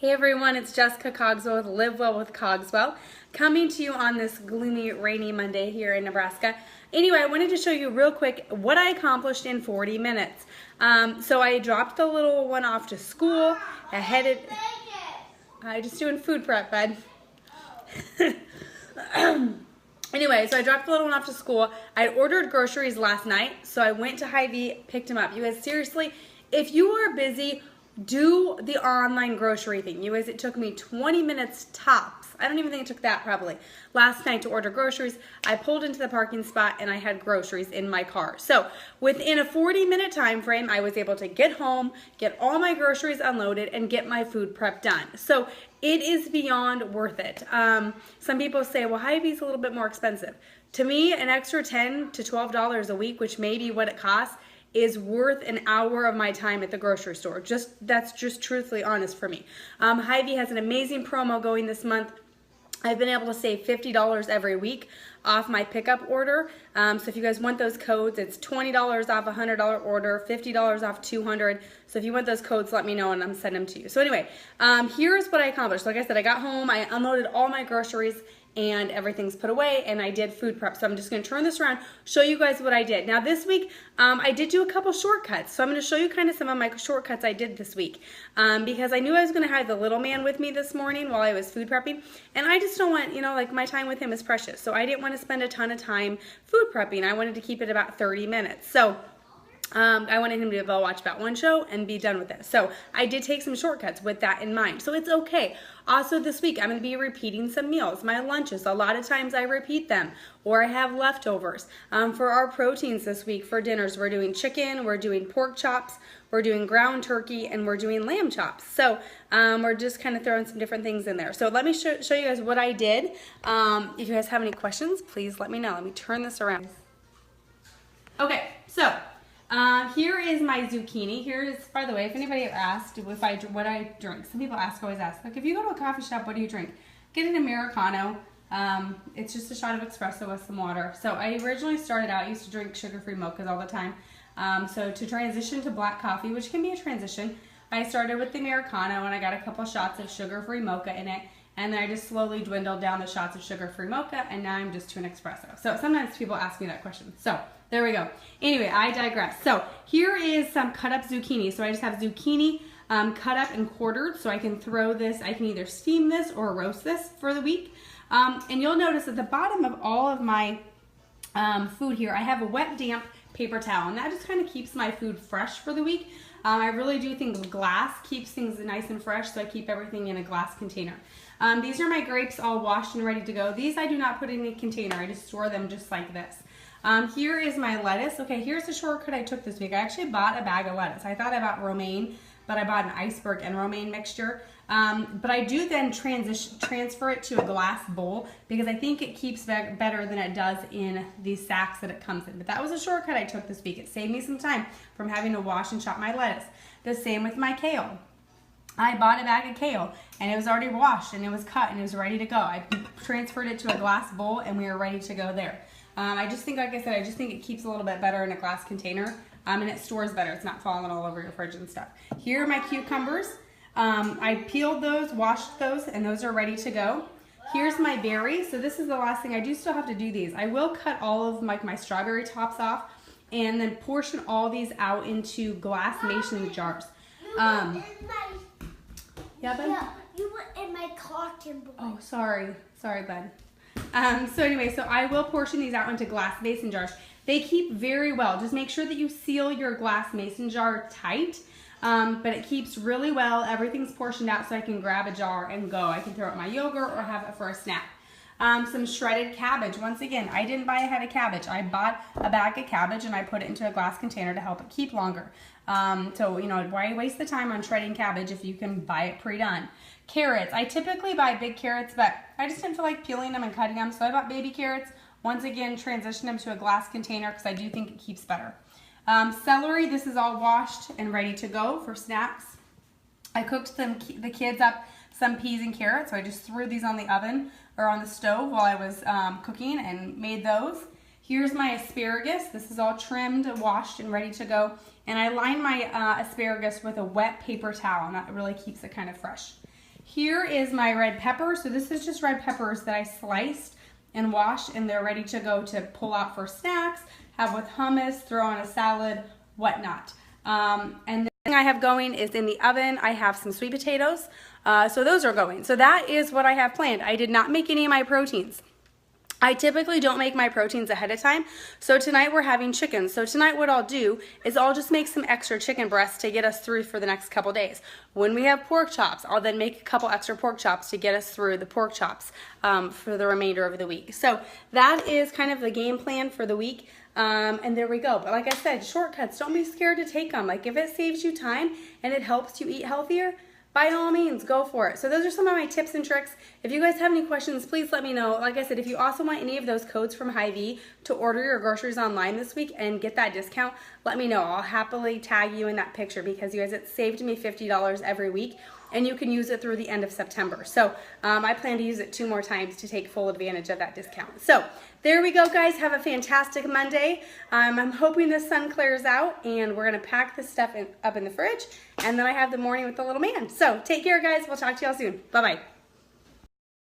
Hey everyone, it's Jessica Cogswell with Live Well with Cogswell, coming to you on this gloomy, rainy Monday here in Nebraska. Anyway, I wanted to show you real quick what I accomplished in 40 minutes. So I dropped the little one off to school. I just doing food prep, bud. Anyway, so I dropped the little one off to school. I ordered groceries last night, so I went to Hy-Vee, picked them up. You guys, seriously, if you are busy, do the online grocery thing. You guys, it took me 20 minutes tops. I don't even think it took that probably. Last night to order groceries, I pulled into the parking spot and I had groceries in my car. So within a 40-minute time frame, I was able to get home, get all my groceries unloaded, and get my food prep done. So it is beyond worth it. Some people say, well, Hy-Vee's a little bit more expensive. To me, an extra $10 to $12 a week, which may be what it costs, is worth an hour of my time at the grocery store. That's just truthfully honest for me. Hy-Vee has an amazing promo going this month. I've been able to save $50 every week off my pickup order. So if you guys want those codes, it's $20 off a $100 order, $50 off $200. So if you want those codes, let me know and I'm sending them to you. So anyway, here's what I accomplished. Like I said, I got home, I unloaded all my groceries, and everything's put away, and I did food prep. So I'm just gonna turn this around, show you guys what I did. Now this week, I did do a couple shortcuts. So I'm gonna show you kind of some of my shortcuts I did this week. Because I knew I was gonna have the little man with me this morning while I was food prepping, and I just don't want, like my time with him is precious. So I didn't wanna spend a ton of time food prepping. I wanted to keep it about 30 minutes. So I wanted him to be able to watch about one show and be done with it. So I did take some shortcuts with that in mind. So it's okay. Also this week, I'm going to be repeating some meals, my lunches. A lot of times I repeat them or I have leftovers. For our proteins this week for dinners, we're doing chicken, we're doing pork chops, we're doing ground turkey, and we're doing lamb chops. So we're just kind of throwing some different things in there. So let me show you guys what I did. If you guys have any questions, please let me know. Let me turn this around. Okay, so here is my zucchini. Here is, by the way, if anybody asked what I drink. Some people always ask, like, if you go to a coffee shop, what do you drink? Get an Americano. It's just a shot of espresso with some water. So I originally started out, I used to drink sugar-free mochas all the time. So to transition to black coffee, which can be a transition, I started with the Americano and I got a couple shots of sugar-free mocha in it. And then I just slowly dwindled down the shots of sugar-free mocha, and now I'm just to an espresso. So sometimes people ask me that question. So there we go. Anyway, I digress. So here is some cut up zucchini. So I just have zucchini cut up and quartered, so I can throw this, I can either steam this or roast this for the week. And you'll notice at the bottom of all of my food here, I have a wet, damp paper towel, and that just kind of keeps my food fresh for the week. I really do think glass keeps things nice and fresh, so I keep everything in a glass container. These are my grapes all washed and ready to go. These I do not put in a container. I just store them just like this. Here is my lettuce. Okay, here's the shortcut I took this week. I actually bought a bag of lettuce. I thought I bought romaine, but I bought an iceberg and romaine mixture. But I do then transfer it to a glass bowl because I think it keeps better than it does in these sacks that it comes in. But that was a shortcut I took this week. It saved me some time from having to wash and chop my lettuce. The same with my kale. I bought a bag of kale and it was already washed and it was cut and it was ready to go. I transferred it to a glass bowl and we were ready to go there. I just think, like I said, I just think it keeps a little bit better in a glass container and it stores better. It's not falling all over your fridge and stuff. Here are my cucumbers. I peeled those, washed those, and those are ready to go. Here's my berries. So this is the last thing. I do still have to do these. I will cut all of my strawberry tops off and then portion all these out into glass mason jars. Yeah, bud? Yeah, you were in my cotton bowl. Oh, sorry. Sorry, bud. So anyway, so I will portion these out into glass mason jars. They keep very well. Just make sure that you seal your glass mason jar tight. But it keeps really well. Everything's portioned out so I can grab a jar and go. I can throw it in my yogurt or have it for a snack. Some shredded cabbage. Once again, I didn't buy a head of cabbage. I bought a bag of cabbage and I put it into a glass container to help it keep longer. So, why waste the time on shredding cabbage if you can buy it pre-done? Carrots. I typically buy big carrots, but I just didn't feel like peeling them and cutting them. So I bought baby carrots. Once again, transition them to a glass container because I do think it keeps better. Celery. This is all washed and ready to go for snacks. I cooked the kids up some peas and carrots, so I just threw these on the oven or on the stove while I was cooking and made those. Here's my asparagus. This is all trimmed, washed, and ready to go. And I line my asparagus with a wet paper towel, and that really keeps it kind of fresh. Here is my red pepper. So this is just red peppers that I sliced and washed, and they're ready to go to pull out for snacks, have with hummus, throw on a salad, whatnot. And the thing I have going is in the oven, I have some sweet potatoes. So those are going. So that is what I have planned. I did not make any of my proteins. I typically don't make my proteins ahead of time, so tonight we're having chicken. So tonight what I'll do is I'll just make some extra chicken breasts to get us through for the next couple days. When we have pork chops, I'll then make a couple extra pork chops to get us through the pork chops for the remainder of the week. So that is kind of the game plan for the week. And there we go. But like I said, shortcuts, don't be scared to take them. Like if it saves you time and it helps you eat healthier, by all means, go for it. So those are some of my tips and tricks. If you guys have any questions, please let me know. Like I said, if you also want any of those codes from Hy-Vee to order your groceries online this week and get that discount, let me know. I'll happily tag you in that picture because you guys, it saved me $50 every week, and you can use it through the end of September. So I plan to use it 2 more times to take full advantage of that discount. So there we go, guys. Have a fantastic Monday. I'm hoping the sun clears out, and we're going to pack this stuff up in the fridge, and then I have the morning with the little man. So take care, guys. We'll talk to y'all soon. Bye-bye.